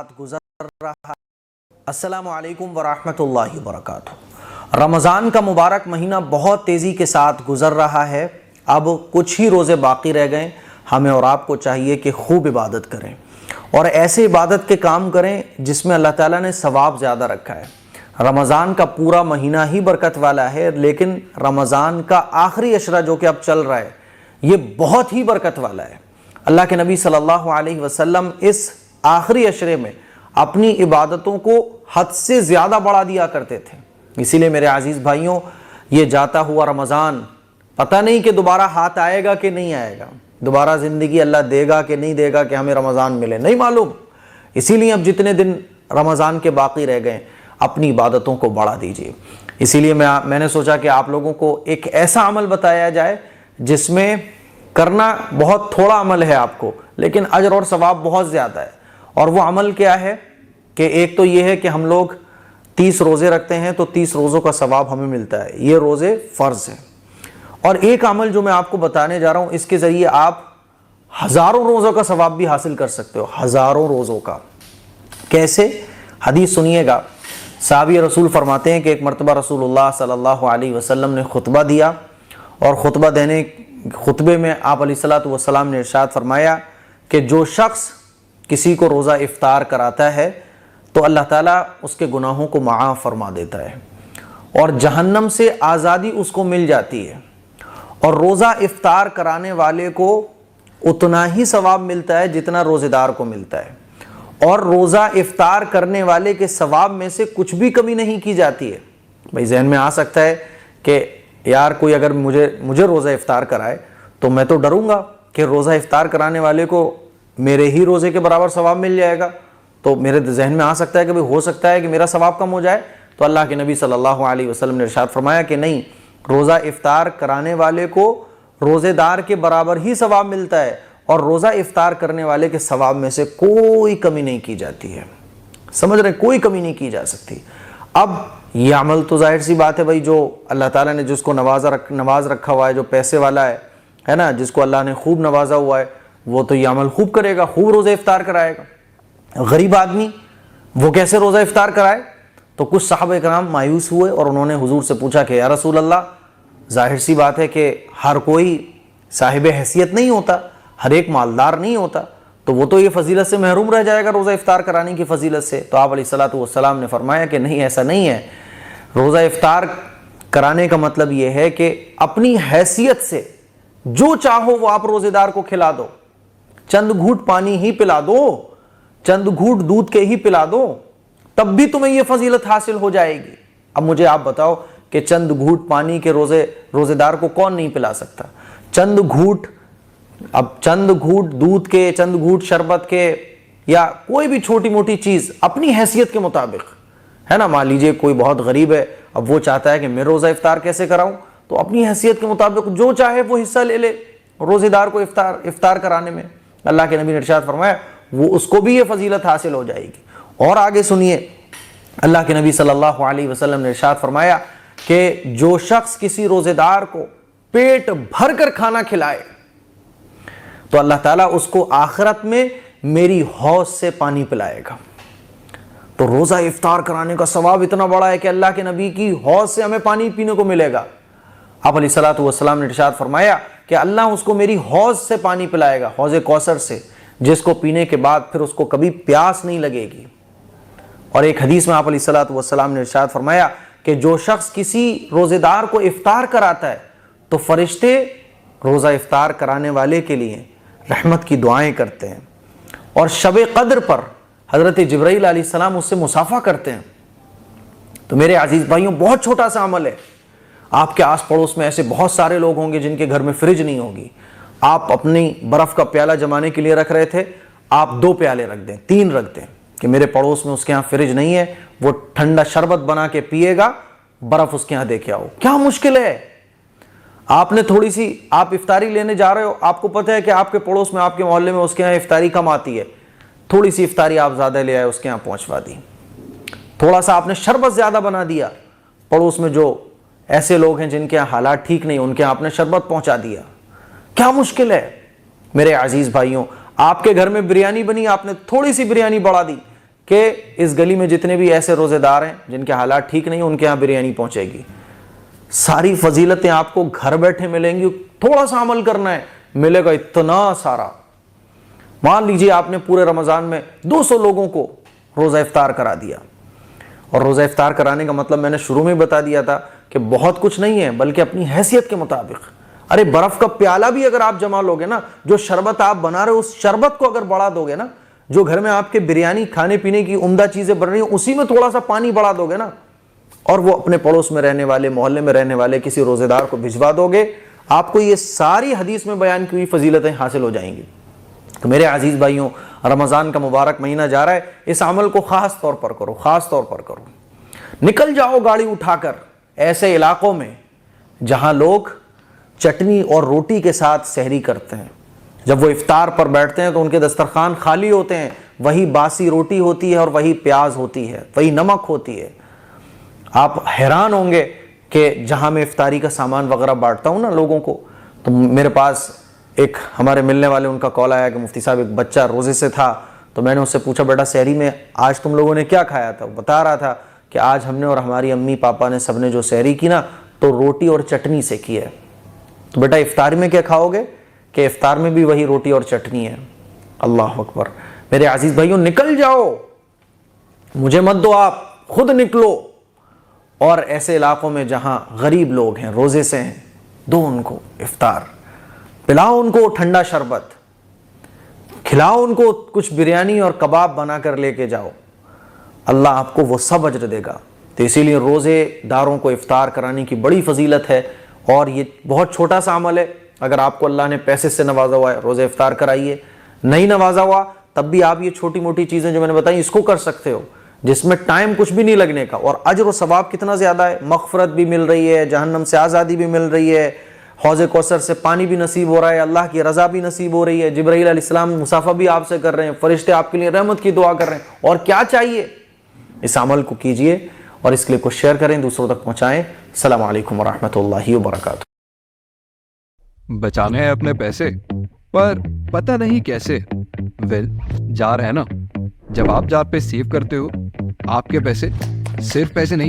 ساتھ گزر رہا. السلام علیکم ورحمۃ اللہ وبرکاتہ. رمضان کا مبارک مہینہ بہت تیزی کے ساتھ گزر رہا ہے. اب کچھ ہی روزے باقی رہ گئے. ہمیں اور آپ کو چاہیے کہ خوب عبادت کریں اور ایسے عبادت کے کام کریں جس میں اللہ تعالیٰ نے ثواب زیادہ رکھا ہے. رمضان کا پورا مہینہ ہی برکت والا ہے، لیکن رمضان کا آخری عشرہ جو کہ اب چل رہا ہے یہ بہت ہی برکت والا ہے. اللہ کے نبی صلی اللہ علیہ وسلم اس آخری عشرے میں اپنی عبادتوں کو حد سے زیادہ بڑھا دیا کرتے تھے. اسی لیے میرے عزیز بھائیوں، یہ جاتا ہوا رمضان پتہ نہیں کہ دوبارہ ہاتھ آئے گا کہ نہیں آئے گا، دوبارہ زندگی اللہ دے گا کہ نہیں دے گا کہ ہمیں رمضان ملے، نہیں معلوم. اسی لیے اب جتنے دن رمضان کے باقی رہ گئے اپنی عبادتوں کو بڑھا دیجیے. اسی لیے میں نے سوچا کہ آپ لوگوں کو ایک ایسا عمل بتایا جائے جس میں کرنا بہت تھوڑا عمل ہے آپ کو، لیکن اجر اور ثواب بہت زیادہ ہے. اور وہ عمل کیا ہے کہ ایک تو یہ ہے کہ ہم لوگ 30 روزے رکھتے ہیں تو 30 روزوں کا ثواب ہمیں ملتا ہے، یہ روزے فرض ہیں. اور ایک عمل جو میں آپ کو بتانے جا رہا ہوں اس کے ذریعے آپ ہزاروں روزوں کا ثواب بھی حاصل کر سکتے ہو. ہزاروں روزوں کا کیسے؟ حدیث سنیے گا. صحابی رسول فرماتے ہیں کہ ایک مرتبہ رسول اللہ صلی اللہ علیہ وسلم نے خطبہ دیا اور خطبے میں آپ علیہ الصلوۃ والسلام نے ارشاد فرمایا کہ جو شخص کسی کو روزہ افطار کراتا ہے تو اللہ تعالیٰ اس کے گناہوں کو معاف فرما دیتا ہے اور جہنم سے آزادی اس کو مل جاتی ہے. اور روزہ افطار کرانے والے کو اتنا ہی ثواب ملتا ہے جتنا روزے دار کو ملتا ہے، اور روزہ افطار کرنے والے کے ثواب میں سے کچھ بھی کمی نہیں کی جاتی ہے. بھائی ذہن میں آ سکتا ہے کہ یار کوئی اگر مجھے روزہ افطار کرائے تو میں تو ڈروں گا کہ روزہ افطار کرانے والے کو میرے ہی روزے کے برابر ثواب مل جائے گا. تو میرے ذہن میں آ سکتا ہے کہ بھائی ہو سکتا ہے کہ میرا ثواب کم ہو جائے. تو اللہ کے نبی صلی اللہ علیہ وسلم نے ارشاد فرمایا کہ نہیں، روزہ افطار کرانے والے کو روزے دار کے برابر ہی ثواب ملتا ہے اور روزہ افطار کرنے والے کے ثواب میں سے کوئی کمی نہیں کی جاتی ہے. سمجھ رہے؟ کوئی کمی نہیں کی جا سکتی. اب یہ عمل تو ظاہر سی بات ہے بھائی، جو اللہ تعالیٰ نے جس کو نواز رکھا ہوا ہے، جو پیسے والا ہے نا، جس کو اللہ نے خوب نوازا ہوا ہے، وہ تو یہ عمل خوب کرے گا، خوب روزہ افطار کرائے گا. غریب آدمی وہ کیسے روزہ افطار کرائے؟ تو کچھ صحابہ کرام مایوس ہوئے اور انہوں نے حضور سے پوچھا کہ یا رسول اللہ، ظاہر سی بات ہے کہ ہر کوئی صاحب حیثیت نہیں ہوتا، ہر ایک مالدار نہیں ہوتا، تو وہ تو یہ فضیلت سے محروم رہ جائے گا، روزہ افطار کرانے کی فضیلت سے. تو آپ علیہ الصلوۃ والسلام نے فرمایا کہ نہیں، ایسا نہیں ہے. روزہ افطار کرانے کا مطلب یہ ہے کہ اپنی حیثیت سے جو چاہو وہ آپ روزے دار کو کھلا دو، چند گھونٹ پانی ہی پلا دو، چند گھونٹ دودھ کے ہی پلا دو، تب بھی تمہیں یہ فضیلت حاصل ہو جائے گی. اب مجھے آپ بتاؤ کہ چند گھونٹ پانی کے روزے دار کو کون نہیں پلا سکتا؟ چند گھونٹ دودھ کے، چند گھونٹ شربت کے، یا کوئی بھی چھوٹی موٹی چیز اپنی حیثیت کے مطابق، ہے نا. مان لیجئے کوئی بہت غریب ہے، اب وہ چاہتا ہے کہ میں روزہ افطار کیسے کراؤں، تو اپنی حیثیت کے مطابق جو چاہے وہ حصہ لے لے روزے دار کو افطار کرانے میں. اللہ کے نبی نے ارشاد فرمایا وہ اس کو بھی یہ فضیلت حاصل ہو جائے گی. اور آگے سنیے، اللہ کے نبی صلی اللہ علیہ وسلم نے ارشاد فرمایا کہ جو شخص کسی روزے دار کو پیٹ بھر کر کھانا کھلائے تو اللہ تعالیٰ اس کو آخرت میں میری حوض سے پانی پلائے گا. تو روزہ افطار کرانے کا ثواب اتنا بڑا ہے کہ اللہ کے نبی کی حوض سے ہمیں پانی پینے کو ملے گا. آپ علیہ الصلوۃ والسلام نے ارشاد فرمایا کہ اللہ اس کو میری حوض سے پانی پلائے گا، حوض کوثر سے، جس کو پینے کے بعد پھر اس کو کبھی پیاس نہیں لگے گی. اور ایک حدیث میں آپ علیہ الصلوۃ والسلام نے ارشاد فرمایا کہ جو شخص کسی روزے دار کو افطار کراتا ہے تو فرشتے روزہ افطار کرانے والے کے لیے رحمت کی دعائیں کرتے ہیں، اور شب قدر پر حضرت جبرائیل علیہ السلام اس سے مصافحہ کرتے ہیں. تو میرے عزیز بھائیوں، بہت چھوٹا سا عمل ہے. آپ کے آس پڑوس میں ایسے بہت سارے لوگ ہوں گے جن کے گھر میں فریج نہیں ہوگی. آپ اپنی برف کا پیالہ جمانے کے لیے رکھ رہے تھے، آپ 2 پیالے رکھ دیں، 3 رکھ دیں کہ میرے پڑوس میں اس کے ہاں فریج نہیں ہے، وہ ٹھنڈا شربت بنا کے پیے گا، برف اس کے ہاں دے کے آؤ. کیا مشکل ہے؟ آپ نے تھوڑی سی، آپ افطاری لینے جا رہے ہو، آپ کو پتہ ہے کہ آپ کے پڑوس میں، آپ کے محلے میں اس کے ہاں افطاری کم آتی ہے، تھوڑی سی افطاری آپ زیادہ لے آئے، اس کے ہاں پہنچوا دی. تھوڑا سا آپ نے شربت زیادہ بنا دیا، پڑوس میں جو ایسے لوگ ہیں جن کے ہاں حالات ٹھیک نہیں، ان کے ہاں آپ نے شربت پہنچا دیا. کیا مشکل ہے؟ میرے عزیز بھائیوں، آپ کے گھر میں بریانی بنی، آپ نے تھوڑی سی بریانی بڑھا دی، کہ اس گلی میں جتنے بھی ایسے روزے دار ہیں جن کے حالات ٹھیک نہیں، ان کے یہاں بریانی پہنچے گی. ساری فضیلتیں آپ کو گھر بیٹھے ملیں گی. تھوڑا سا عمل کرنا ہے، ملے گا اتنا سارا. مان لیجئے آپ نے پورے رمضان میں 200 لوگوں کو روزہ افطار کرا دیا. اور روزہ افطار کرانے کا مطلب میں نے شروع میں بتا دیا تھا کہ بہت کچھ نہیں ہے، بلکہ اپنی حیثیت کے مطابق. ارے برف کا پیالہ بھی اگر آپ جما لوگے نا، جو شربت آپ بنا رہے ہو اس شربت کو اگر بڑھا دو گے نا، جو گھر میں آپ کے بریانی کھانے پینے کی عمدہ چیزیں بن رہی ہیں اسی میں تھوڑا سا پانی بڑھا دو گے نا، اور وہ اپنے پڑوس میں رہنے والے، محلے میں رہنے والے کسی روزے دار کو بھجوا دو گے، آپ کو یہ ساری حدیث میں بیان کی ہوئی فضیلتیں حاصل ہو جائیں گی. تو میرے عزیز بھائیوں، رمضان کا مبارک مہینہ جا رہا ہے، اس عمل کو خاص طور پر کرو، خاص طور پر کرو. نکل جاؤ گاڑی اٹھا کر ایسے علاقوں میں جہاں لوگ چٹنی اور روٹی کے ساتھ سحری کرتے ہیں. جب وہ افطار پر بیٹھتے ہیں تو ان کے دسترخوان خالی ہوتے ہیں، وہی باسی روٹی ہوتی ہے اور وہی پیاز ہوتی ہے، وہی نمک ہوتی ہے. آپ حیران ہوں گے کہ جہاں میں افطاری کا سامان وغیرہ بانٹتا ہوں نا لوگوں کو، تو میرے پاس ایک ہمارے ملنے والے ان کا کال آیا کہ مفتی صاحب ایک بچہ روزے سے تھا، تو میں نے اس سے پوچھا بیٹا سحری میں آج تم لوگوں نے کیا کھایا تھا؟ وہ بتا رہا تھا کہ آج ہم نے اور ہماری امی پاپا نے سب نے جو سحری کی نا تو روٹی اور چٹنی سے کی ہے. تو بیٹا افطار میں کیا کھاؤ گے؟ کہ افطار میں بھی وہی روٹی اور چٹنی ہے. اللہ اکبر. میرے عزیز بھائیوں، نکل جاؤ، مجھے مت دو، آپ خود نکلو اور ایسے علاقوں میں جہاں غریب لوگ ہیں، روزے سے ہیں، دو ان کو افطار، پلاؤ ان کو ٹھنڈا شربت، کھلاؤ ان کو کچھ بریانی اور کباب بنا کر لے کے جاؤ. اللہ آپ کو وہ سب اجر دے گا. تو اسی لیے روزے داروں کو افطار کرانے کی بڑی فضیلت ہے، اور یہ بہت چھوٹا سا عمل ہے. اگر آپ کو اللہ نے پیسے سے نوازا ہوا ہے، روزے افطار کرائیے. نہیں نوازا ہوا تب بھی آپ یہ چھوٹی موٹی چیزیں جو میں نے بتائی اس کو کر سکتے ہو، جس میں ٹائم کچھ بھی نہیں لگنے کا، اور اجر و ثواب کتنا زیادہ ہے. مغفرت بھی مل رہی ہے، جہنم سے آزادی بھی مل رہی ہے، حوض کوثر سے پانی بھی نصیب ہو رہا ہے، اللہ کی رضا بھی نصیب ہو رہی ہے، جبرائیل علیہ السلام مصافحہ بھی آپ سے کر رہے ہیں، فرشتے آپ کے لیے رحمت کی دعا کر رہے ہیں. اور کیا چاہیے؟ اس عمل کو کیجئے اور اس کلپ کو شیئر کریں، دوسروں تک پہنچائیں. السلام علیکم ورحمۃ اللہ وبرکاتہ. بچانے ہیں اپنے پیسے پر پتہ نہیں کیسے. جار ہے نا. جب آپ جار پہ سیو کرتے ہو، آپ کے پیسے صرف پیسے نہیں